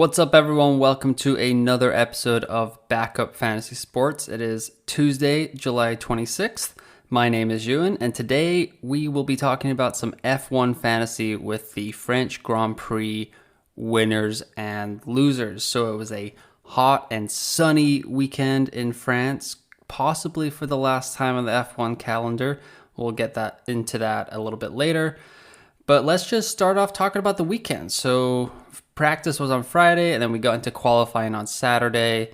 What's up, everyone? Welcome to another episode of Backup Fantasy Sports. It is Tuesday, July 26th. My name is Ewan, and today we will be talking about some F1 fantasy with the French Grand Prix winners and losers. So it was a hot and sunny weekend in France, possibly for the last time on the F1 calendar. We'll get into that a little bit later. But let's just start off talking about the weekend. So practice was on Friday, and then we got into qualifying on Saturday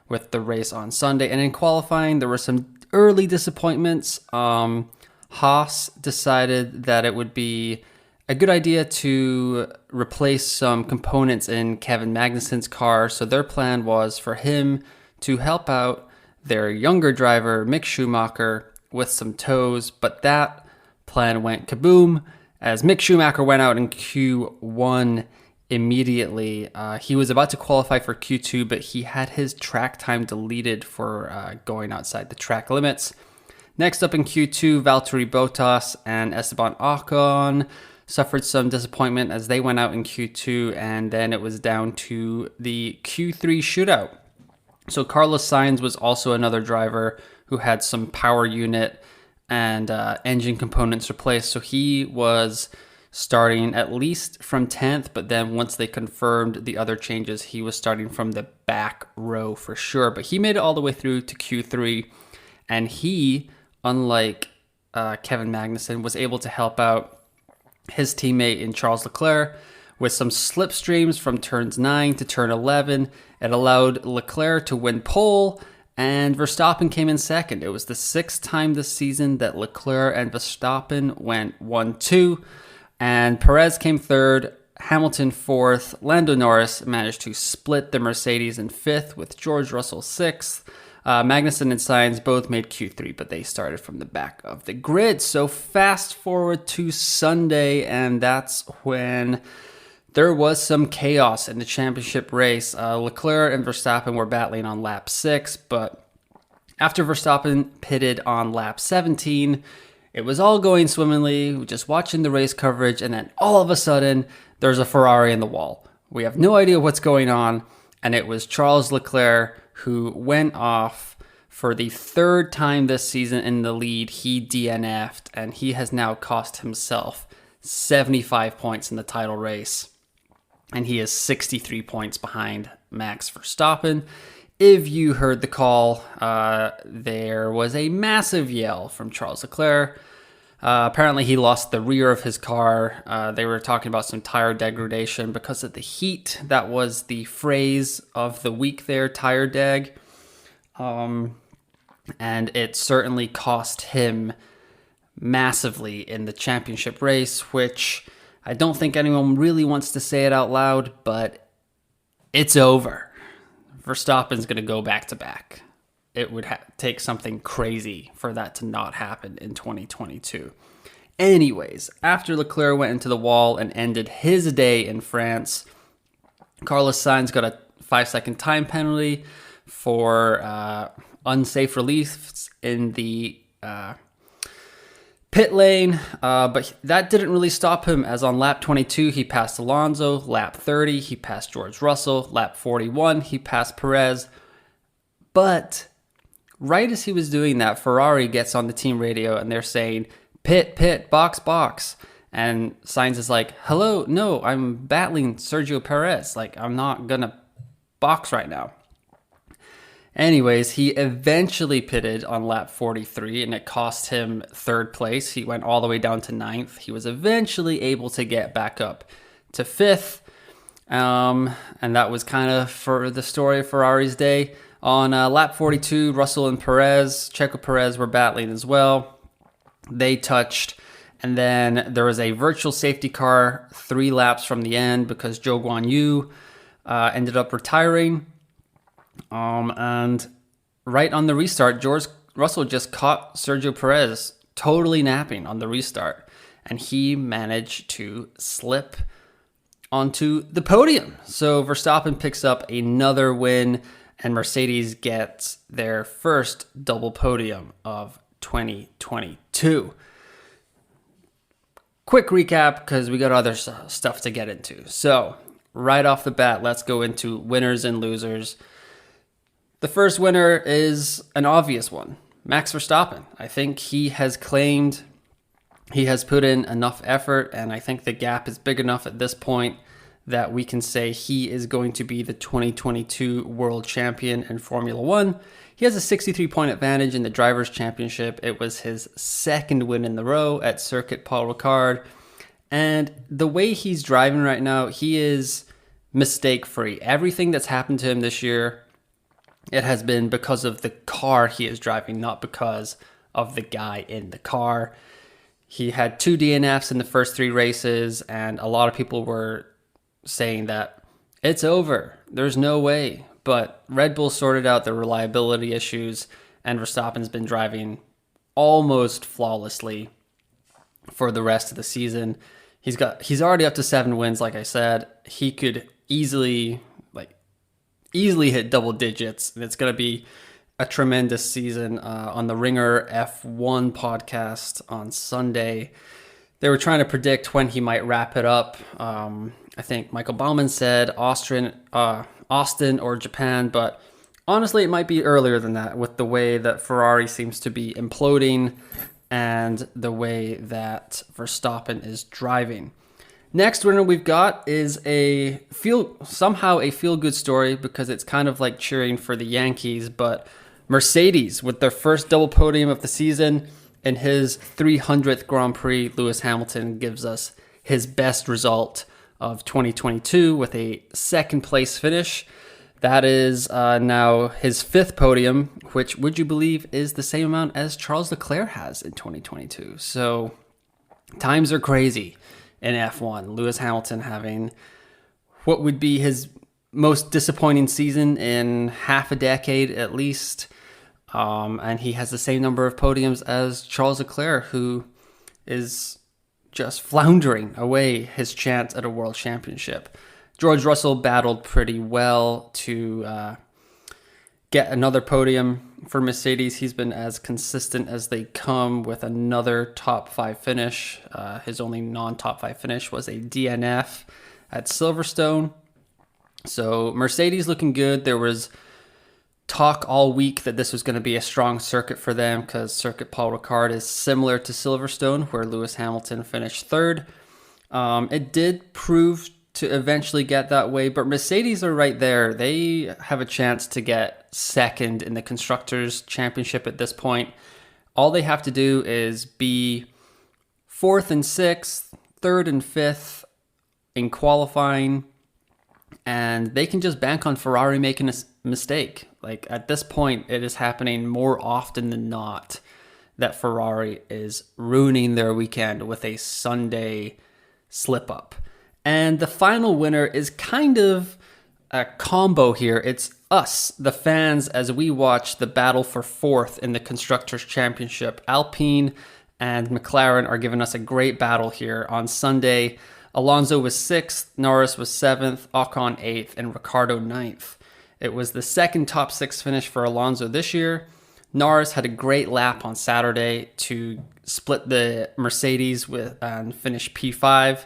with the race on Sunday. And in qualifying, there were some early disappointments. Haas decided that it would be a good idea to replace some components in Kevin Magnussen's car. So their plan was for him to help out their younger driver, Mick Schumacher, with some tows. But that plan went kaboom as Mick Schumacher went out in Q1 immediately. He was about to qualify for Q2, but he had his track time deleted for going outside the track limits. Next up in Q2, Valtteri Bottas and Esteban Ocon suffered some disappointment as they went out in Q2, and then it was down to the Q3 shootout. So Carlos Sainz was also another driver who had some power unit and engine components replaced. So he was starting at least from 10th, but then once they confirmed the other changes, he was starting from the back row for sure. But he made it all the way through to Q3, and he, unlike Kevin Magnussen, was able to help out his teammate in Charles Leclair with some slipstreams from turns 9 to turn 11. It allowed Leclair to win pole, and Verstappen came in second. It was the sixth time this season that Leclerc and Verstappen went 1-2. And Perez came third, Hamilton fourth. Lando Norris managed to split the Mercedes in fifth with George Russell sixth. Magnussen and Sainz both made Q3, but they started from the back of the grid. So fast forward to Sunday, and that's when there was some chaos in the championship race. Leclerc and Verstappen were battling on lap 6, but after Verstappen pitted on lap 17, it was all going swimmingly, just watching the race coverage, and then all of a sudden, there's a Ferrari in the wall. We have no idea what's going on, and it was Charles Leclerc who went off for the third time this season in the lead. He DNF'd, and he has now cost himself 75 points in the title race, and he is 63 points behind Max Verstappen. If you heard the call, there was a massive yell from Charles Leclerc. Apparently, he lost the rear of his car. They were talking about some tire degradation because of the heat. That was the phrase of the week there, tire deg. And it certainly cost him massively in the championship race, which I don't think anyone really wants to say it out loud, but it's over. Verstappen's going to go back-to-back. It would take something crazy for that to not happen in 2022. Anyways, after Leclerc went into the wall and ended his day in France, Carlos Sainz got a 5-second time penalty for unsafe release in the pit lane, but that didn't really stop him, as on lap 22, he passed Alonso. Lap 30, he passed George Russell. Lap 41, he passed Perez. But right as he was doing that, Ferrari gets on the team radio, and they're saying, pit, pit, box, box. And Sainz is like, hello, no, I'm battling Sergio Perez. Like, I'm not going to box right now. Anyways, he eventually pitted on lap 43, and it cost him third place. He went all the way down to 9th. He was eventually able to get back up to 5th. And that was kind of for the story of Ferrari's day. On lap 42, Russell and Checo Perez were battling as well. They touched, and then there was a virtual safety car 3 laps from the end because Zhou Guanyu ended up retiring. And right on the restart, George Russell just caught Sergio Perez totally napping on the restart, and he managed to slip onto the podium. So Verstappen picks up another win, and Mercedes gets their first double podium of 2022. Quick recap, because we got other stuff to get into. So right off the bat, let's go into winners and losers. The first winner is an obvious one, Max Verstappen. I think he has claimed he has put in enough effort, and I think the gap is big enough at this point that we can say he is going to be the 2022 world champion in Formula One. He has a 63-point advantage in the Drivers' Championship. It was his second win in the row at Circuit Paul Ricard. And the way he's driving right now, he is mistake-free. Everything that's happened to him this year, it has been because of the car he is driving, not because of the guy in the car. He had 2 DNFs in the first 3 races, and a lot of people were saying that it's over, there's no way. But Red Bull sorted out the reliability issues, and Verstappen's been driving almost flawlessly for the rest of the season. He's already up to 7 wins, like I said. He could easily hit double digits, and it's going to be a tremendous season. On the Ringer F1 podcast on Sunday, they were trying to predict when he might wrap it up. I think Michael Baumann said Austin or Japan, but honestly, it might be earlier than that with the way that Ferrari seems to be imploding and the way that Verstappen is driving. Next winner we've got is a feel-good story, because it's kind of like cheering for the Yankees, but Mercedes with their first double podium of the season. In his 300th Grand Prix, Lewis Hamilton gives us his best result of 2022 with a second place finish. That is now his 5th podium, which, would you believe, is the same amount as Charles Leclair has in 2022. So times are crazy in F1. Lewis Hamilton having what would be his most disappointing season in half a decade at least. And he has the same number of podiums as Charles Leclerc, who is just floundering away his chance at a world championship. George Russell battled pretty well to get another podium for Mercedes. He's been as consistent as they come with another top 5 finish. His only non-top 5 finish was a DNF at Silverstone. So Mercedes looking good. There was talk all week that this was going to be a strong circuit for them, because Circuit Paul Ricard is similar to Silverstone, where Lewis Hamilton finished 3rd. It did prove to eventually get that way, but Mercedes are right there. They have a chance to get 2nd in the Constructors' Championship at this point. All they have to do is be 4th and 6th, 3rd and 5th in qualifying, and they can just bank on Ferrari making a mistake. Like, at this point, it is happening more often than not that Ferrari is ruining their weekend with a Sunday slip-up. And the final winner is kind of a combo here. It's us, the fans, as we watch the battle for 4th in the Constructors' Championship. Alpine and McLaren are giving us a great battle here. On Sunday, Alonso was 6th, Norris was 7th, Ocon 8th, and Ricciardo 9th. It was the second top 6 finish for Alonso this year. Norris had a great lap on Saturday to split the Mercedes and finish P5.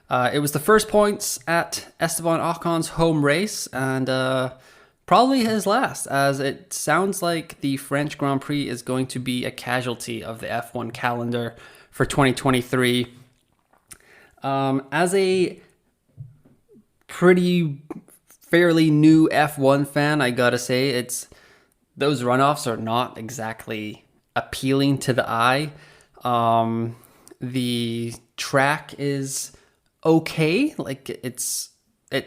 It was the first points at Esteban Ocon's home race, and probably his last, as it sounds like the French Grand Prix is going to be a casualty of the F1 calendar for 2023. As a fairly new F1 fan, I gotta say, those runoffs are not exactly appealing to the eye. The track is okay, like it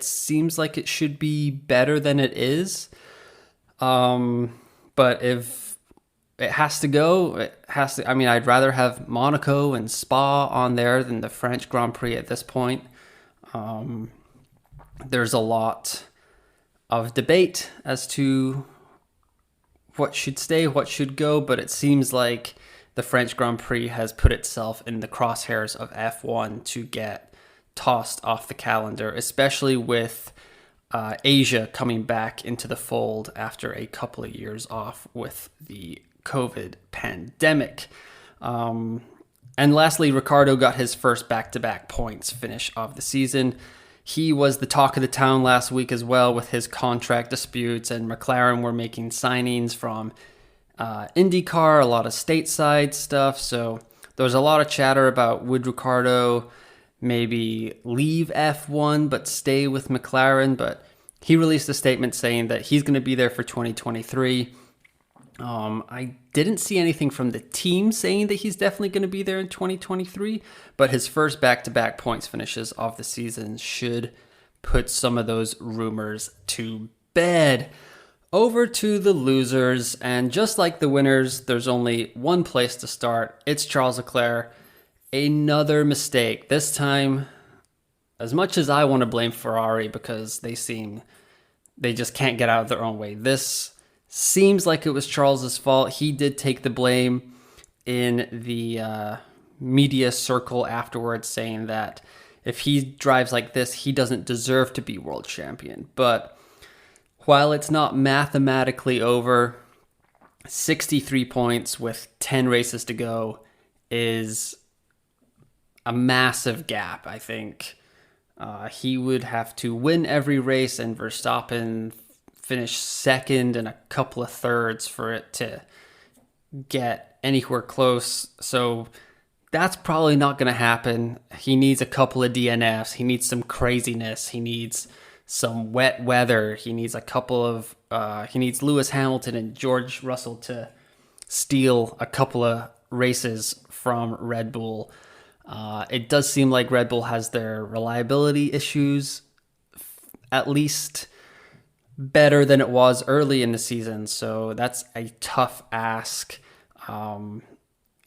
seems like it should be better than it is. But if it has to go, it has to. I mean, I'd rather have Monaco and Spa on there than the French Grand Prix at this point. There's a lot of debate as to what should stay, what should go, but it seems like the French Grand Prix has put itself in the crosshairs of F1 to get tossed off the calendar, especially with Asia coming back into the fold after a couple of years off with the COVID pandemic. And lastly, Ricciardo got his first back-to-back points finish of the season. He was the talk of the town last week as well with his contract disputes, and McLaren were making signings from IndyCar, a lot of stateside stuff. So there was a lot of chatter about would Ricciardo maybe leave F1 but stay with McLaren, but he released a statement saying that he's going to be there for 2023. I didn't see anything from the team saying that he's definitely going to be there in 2023, but his first back-to-back points finishes of the season should put some of those rumors to bed. Over to the losers, and just like the winners, there's only one place to start. It's Charles Leclerc. Another mistake. This time, as much as I want to blame Ferrari because they just can't get out of their own way, this seems like it was Charles's fault. He did take the blame in the media circle afterwards, saying that if he drives like this, he doesn't deserve to be world champion. But while it's not mathematically over, 63 points with 10 races to go is a massive gap. I think he would have to win every race and Verstappen finish second and a couple of thirds for it to get anywhere close. So that's probably not going to happen. He needs a couple of DNFs. He needs some craziness. He needs some wet weather. He needs he needs Lewis Hamilton and George Russell to steal a couple of races from Red Bull. It does seem like Red Bull has their reliability issues at least better than it was early in the season. So that's a tough ask. And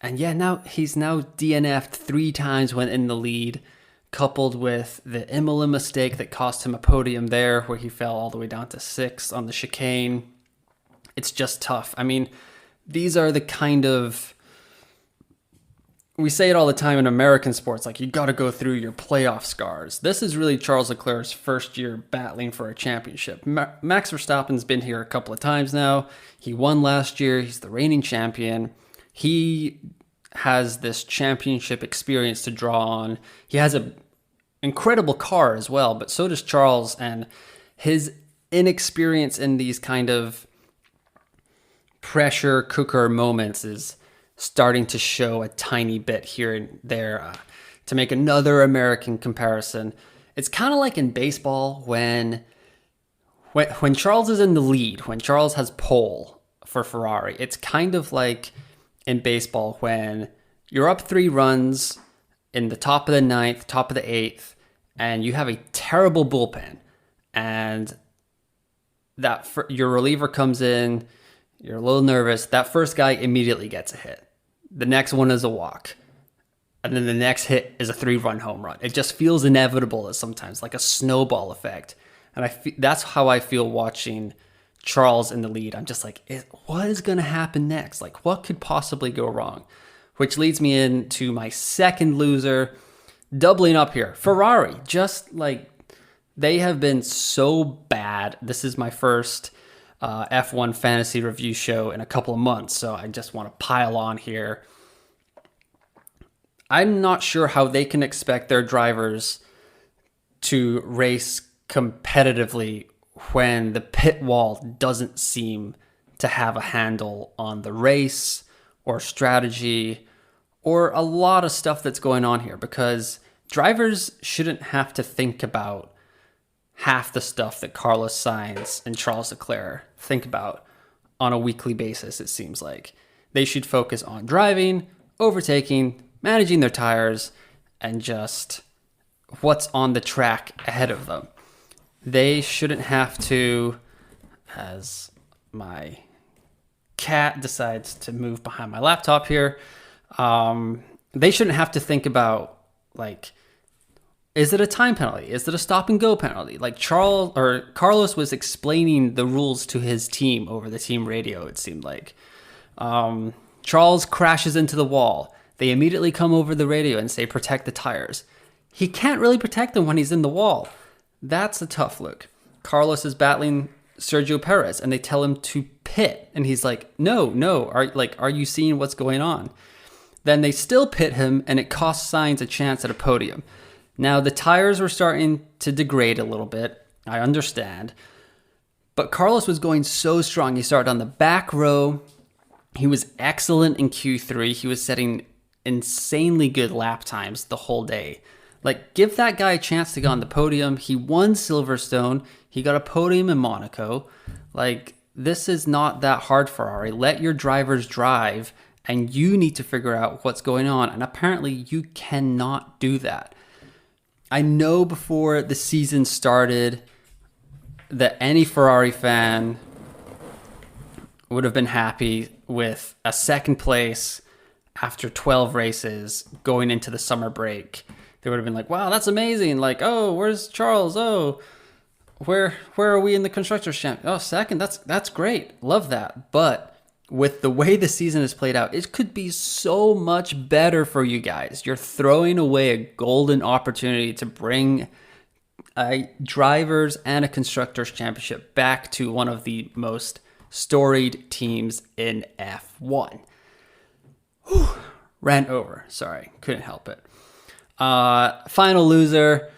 yeah, now he's DNF'd 3 times when in the lead, coupled with the Imola mistake that cost him a podium there, where he fell all the way down to 6th on the chicane. It's just tough. I mean, these are the kind of, we say it all the time in American sports, like you got to go through your playoff scars. This is really Charles Leclerc's first year battling for a championship. Max Verstappen's been here a couple of times now. He won last year. He's the reigning champion. He has this championship experience to draw on. He has an incredible car as well, but so does Charles, and his inexperience in these kind of pressure cooker moments is starting to show a tiny bit here and there. To make another American comparison, it's kind of like in baseball when Charles is in the lead, when Charles has pole for Ferrari. It's kind of like in baseball when you're up 3 runs in the top of the 9th, top of the 8th, and you have a terrible bullpen, and your reliever comes in, you're a little nervous. That first guy immediately gets a hit. The next one is a walk. And then the next hit is a 3-run home run. It just feels inevitable sometimes, like a snowball effect. And that's how I feel watching Charles in the lead. I'm just like, what is going to happen next? Like, what could possibly go wrong? Which leads me into my second loser, doubling up here. Ferrari, just like, they have been so bad. This is my first F1 fantasy review show in a couple of months, so I just want to pile on here. I'm not sure how they can expect their drivers to race competitively when the pit wall doesn't seem to have a handle on the race or strategy or a lot of stuff that's going on here, because drivers shouldn't have to think about half the stuff that Carlos Sainz and Charles Leclerc think about on a weekly basis, it seems like. They should focus on driving, overtaking, managing their tires, and just what's on the track ahead of them. They shouldn't have to, as my cat decides to move behind my laptop here, they shouldn't have to think about, like, is it a time penalty? Is it a stop and go penalty? Like Carlos was explaining the rules to his team over the team radio, it seemed like. Charles crashes into the wall. They immediately come over the radio and say, protect the tires. He can't really protect them when he's in the wall. That's a tough look. Carlos is battling Sergio Perez and they tell him to pit. And he's like, no. Are you seeing what's going on? Then they still pit him and it costs Sainz a chance at a podium. Now, the tires were starting to degrade a little bit. I understand. But Carlos was going so strong. He started on the back row. He was excellent in Q3. He was setting insanely good lap times the whole day. Like, give that guy a chance to go on the podium. He won Silverstone. He got a podium in Monaco. Like, this is not that hard, Ferrari. Let your drivers drive, and you need to figure out what's going on. And apparently, you cannot do that. I know before the season started that any Ferrari fan would have been happy with a second place after 12 races going into the summer break. They would have been like, wow, that's amazing. Like, oh, where's Charles? Oh, where are we in the Constructors' Champ? Oh, second, that's great. Love that. But with the way the season has played out, it could be so much better for you guys. You're throwing away a golden opportunity to bring a drivers and a Constructors' Championship back to one of the most storied teams in F1. Whew. Ran over. Sorry, couldn't help it. Final loser.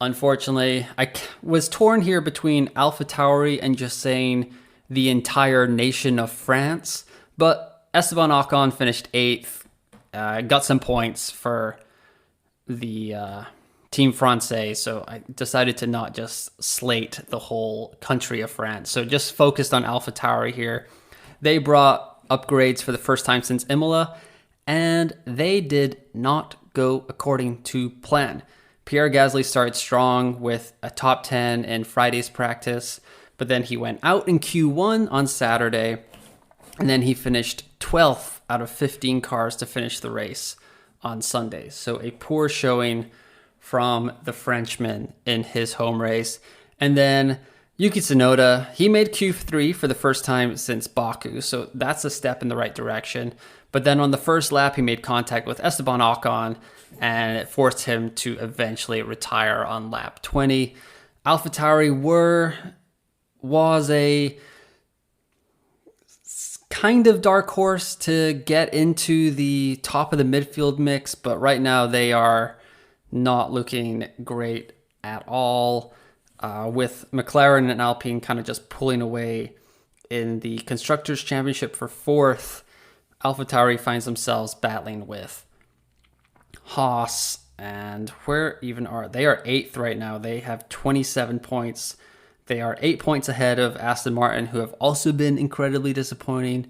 Unfortunately, I was torn here between AlphaTauri and just saying the entire nation of France. But Esteban Ocon finished 8th. Got some points for the Team Francais. So I decided to not just slate the whole country of France. So just focused on AlphaTauri here. They brought upgrades for the first time since Imola, and they did not go according to plan. Pierre Gasly started strong with a top 10 in Friday's practice, but then he went out in Q1 on Saturday, and then he finished 12th out of 15 cars to finish the race on Sunday. So a poor showing from the Frenchman in his home race. And then Yuki Tsunoda, he made Q3 for the first time since Baku, so that's a step in the right direction. But then on the first lap, he made contact with Esteban Ocon, and it forced him to eventually retire on lap 20. AlphaTauri was a kind of dark horse to get into the top of the midfield mix, but right now they are not looking great at all, with McLaren and Alpine kind of just pulling away in the Constructors' Championship for 4th. AlphaTauri finds themselves battling with Haas, and where even are they? Are 8th right now. They have 27 points. They are 8 points ahead of Aston Martin, who have also been incredibly disappointing,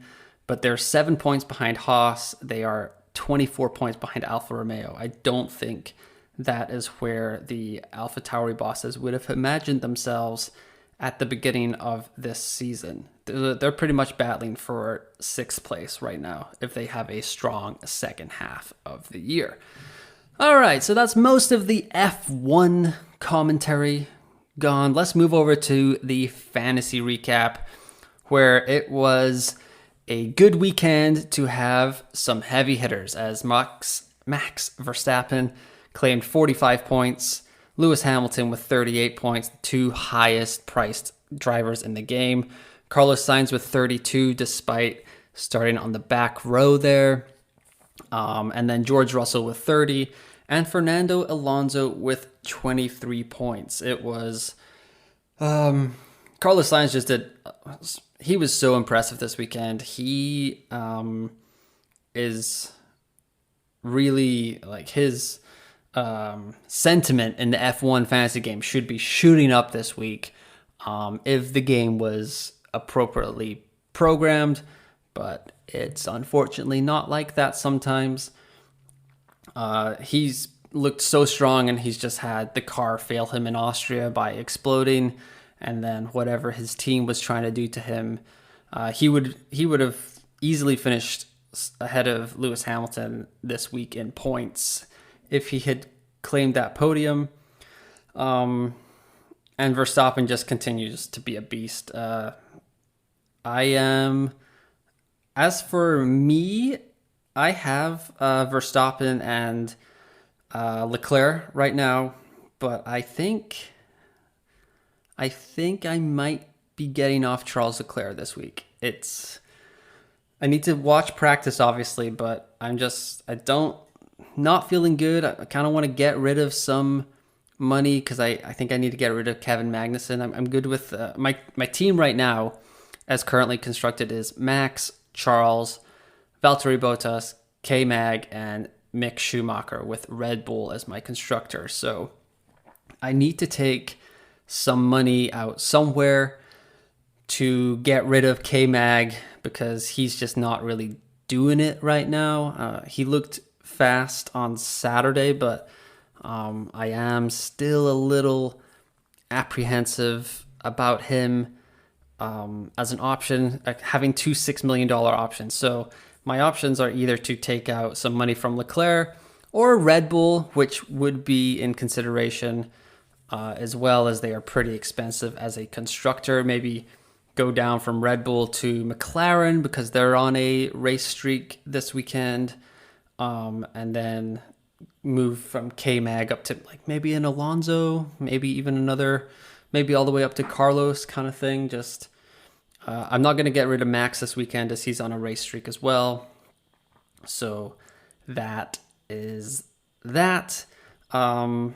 but they're 7 points behind Haas. They are 24 points behind Alfa Romeo. I don't think that is where the AlphaTauri bosses would have imagined themselves at the beginning of this season. They're pretty much battling for 6th place right now if they have a strong second half of the year. All right, so that's most of the F1 commentary gone. Let's move over to the fantasy recap, where it was a good weekend to have some heavy hitters, as Max Verstappen claimed 45 points, Lewis Hamilton with 38 points, the two highest priced drivers in the game. Carlos Sainz with 32, despite starting on the back row there. And then George Russell with 30, and Fernando Alonso with 23 points. It was Carlos Sainz just did. He was so impressive this weekend. He is really, like, his sentiment in the F1 fantasy game should be shooting up this week if the game was appropriately programmed, but it's unfortunately not like that sometimes. He's looked so strong, and he's just had the car fail him in Austria by exploding, and then whatever his team was trying to do to him, he would have easily finished ahead of Lewis Hamilton this week in points if he had claimed that podium. And Verstappen just continues to be a beast. As for me, I have Verstappen and Leclair right now, but I think I might be getting off Charles Leclerc this week. I need to watch practice, obviously, but I don't not feeling good. I kind of want to get rid of some money because I think I need to get rid of Kevin Magnussen. I'm good with my team right now, as currently constructed, is Max, Charles, Valtteri Bottas, K-Mag, and Mick Schumacher with Red Bull as my constructor. So I need to take some money out somewhere to get rid of K-Mag because he's just not really doing it right now. He looked fast on Saturday, but I am still a little apprehensive about him as an option, having two $6 million options. So my options are either to take out some money from Leclair or Red Bull, which would be in consideration, as well as they are pretty expensive as a constructor. Maybe go down from Red Bull to McLaren because they're on a race streak this weekend, and then move from K-Mag up to like maybe an Alonso, maybe even another, maybe all the way up to Carlos kind of thing. Just I'm not going to get rid of Max this weekend as he's on a race streak as well. So that is that. In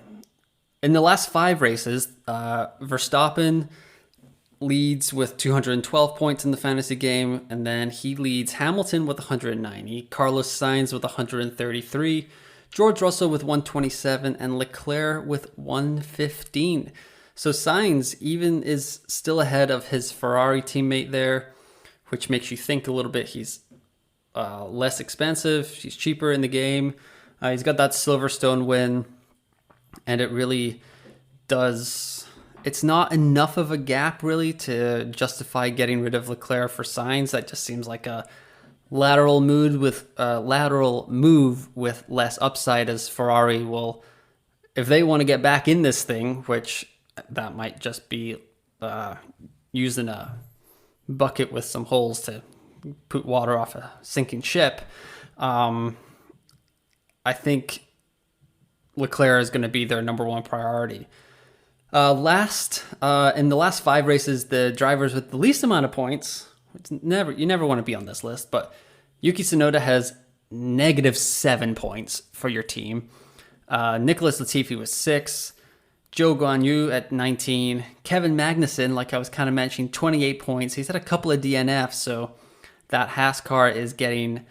the last 5 races, Verstappen leads with 212 points in the fantasy game, and then he leads Hamilton with 190, Carlos Sainz with 133, George Russell with 127, and Leclerc with 115. So Sainz even is still ahead of his Ferrari teammate there, which makes you think a little bit. He's less expensive, he's cheaper in the game. He's got that Silverstone win, and it really does... It's not enough of a gap, really, to justify getting rid of Leclerc for Sainz. That just seems like a lateral move with less upside, as Ferrari will, if they want to get back in this thing, which that might just be using a bucket with some holes to put water off a sinking ship. I think Leclerc is going to be their number one priority. In the last 5 races, the drivers with the least amount of points, you never want to be on this list, but Yuki Tsunoda has -7 points for your team. Nicholas Latifi was 6, Zhou Guanyu at 19, Kevin Magnussen, like I was kind of mentioning, 28 points. He's had a couple of DNFs, so that Haas car is getting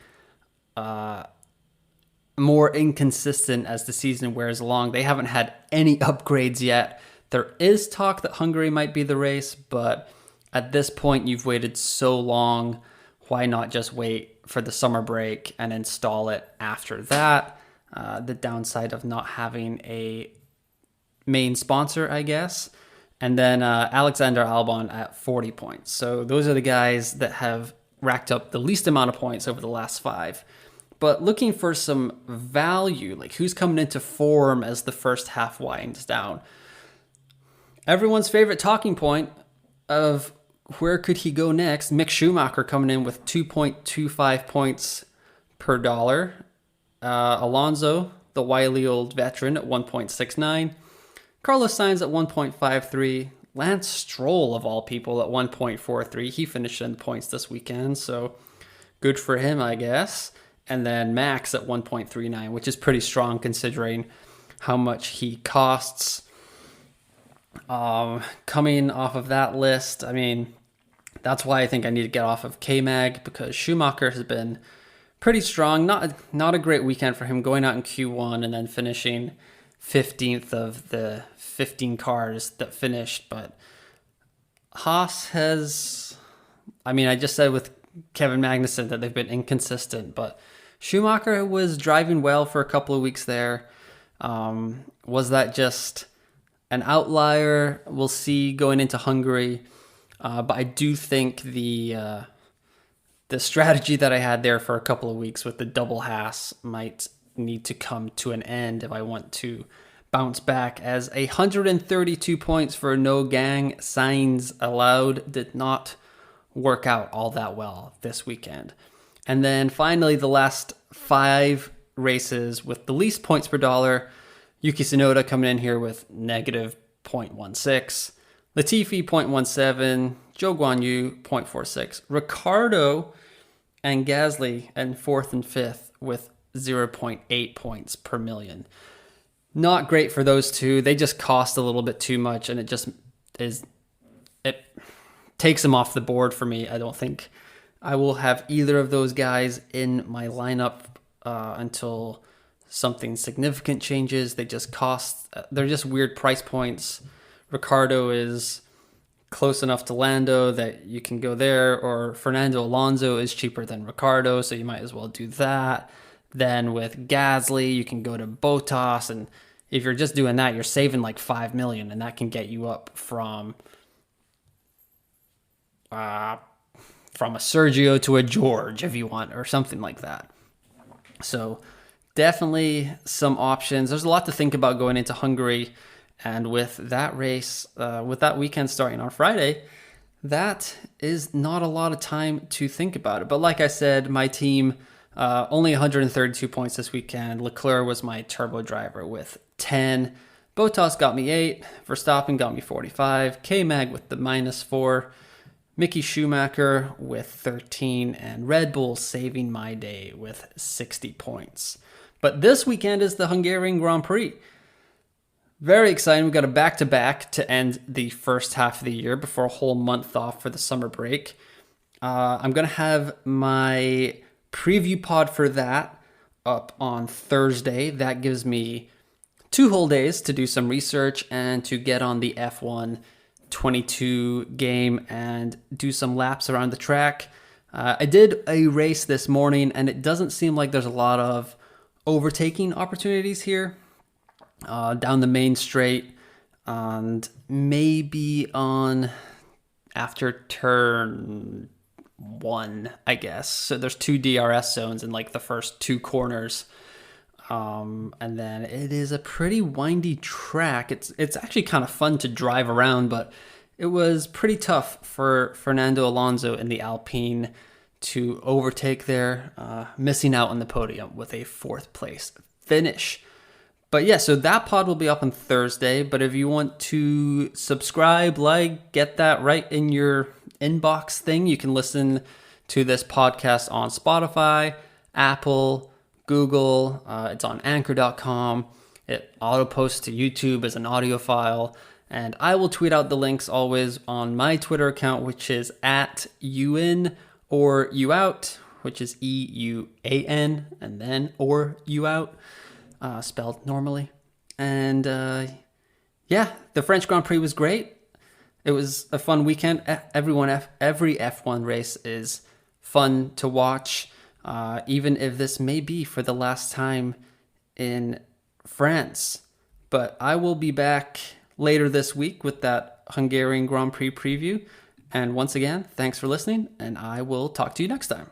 more inconsistent as the season wears along. They haven't had any upgrades yet. There is talk that Hungary might be the race, but at this point, you've waited so long. Why not just wait for the summer break and install it after that? The downside of not having a main sponsor, I guess. And then Alexander Albon at 40 points. So those are the guys that have racked up the least amount of points over the last 5. But looking for some value, like who's coming into form as the first half winds down. Everyone's favorite talking point of where could he go next? Mick Schumacher coming in with 2.25 points per dollar. Alonso, the wily old veteran, at 1.69. Carlos Sainz at 1.53. Lance Stroll, of all people, at 1.43. He finished in the points this weekend, so good for him, I guess. And then Max at 1.39, which is pretty strong considering how much he costs. Coming off of that list, I mean, that's why I think I need to get off of K-Mag, because Schumacher has been pretty strong. Not a great weekend for him, going out in Q1 and then finishing 15th of the 15 cars that finished. But Haas has, I mean, I just said with Kevin Magnussen that they've been inconsistent, but Schumacher was driving well for a couple of weeks there. Was that just an outlier? We'll see going into Hungary. But I do think the strategy that I had there for a couple of weeks with the double Haas might need to come to an end if I want to bounce back, as 132 points for no gang Sainz allowed did not work out all that well this weekend. And then finally, the last 5 races with the least points per dollar, Yuki Tsunoda coming in here with -0.16, Latifi 0.17, Zhou Guanyu 0.46, Ricciardo and Gasly in 4th and 5th with zero point 0.8 points per million. Not great for those two. They just cost a little bit too much, and it takes them off the board for me. I don't think I will have either of those guys in my lineup until something significant changes. They're just weird price points. Ricciardo is close enough to Lando that you can go there, or Fernando Alonso is cheaper than Ricciardo, so you might as well do that. Then with Gasly, you can go to Bottas, and if you're just doing that, you're saving like $5 million, and that can get you up from a Sergio to a George if you want, or something like that. So definitely some options. There's a lot to think about going into Hungary, and with that race, with that weekend starting on Friday, that is not a lot of time to think about it. But like I said, my team only 132 points this weekend. Leclerc was my turbo driver with 10. Bottas got me 8. Verstappen got me 45. K-Mag with the -4. Mick Schumacher with 13. And Red Bull saving my day with 60 points. But this weekend is the Hungarian Grand Prix. Very exciting. We've got a back-to-back to end the first half of the year before a whole month off for the summer break. I'm going to have my preview pod for that up on Thursday. That gives me 2 whole days to do some research and to get on the F1 22 game and do some laps around the track. I did a race this morning, and it doesn't seem like there's a lot of overtaking opportunities here down the main straight, and maybe on after turn 1, I guess. So there's 2 DRS zones in like the first 2 corners. And then it is a pretty windy track. It's actually kind of fun to drive around, but it was pretty tough for Fernando Alonso in the Alpine to overtake there, missing out on the podium with a 4th place finish. But yeah, so that pod will be up on Thursday. But if you want to subscribe, get that right in your inbox thing, you can listen to this podcast on Spotify, Apple, Google. It's on anchor.com. It auto posts to YouTube as an audio file. And I will tweet out the links always on my Twitter account, which is at UN or UOut, which is EUAN, and then or UOut, spelled normally. And yeah, the French Grand Prix was great. It was a fun weekend. Every F1 race is fun to watch, even if this may be for the last time in France. But I will be back later this week with that Hungarian Grand Prix preview. And once again, thanks for listening, and I will talk to you next time.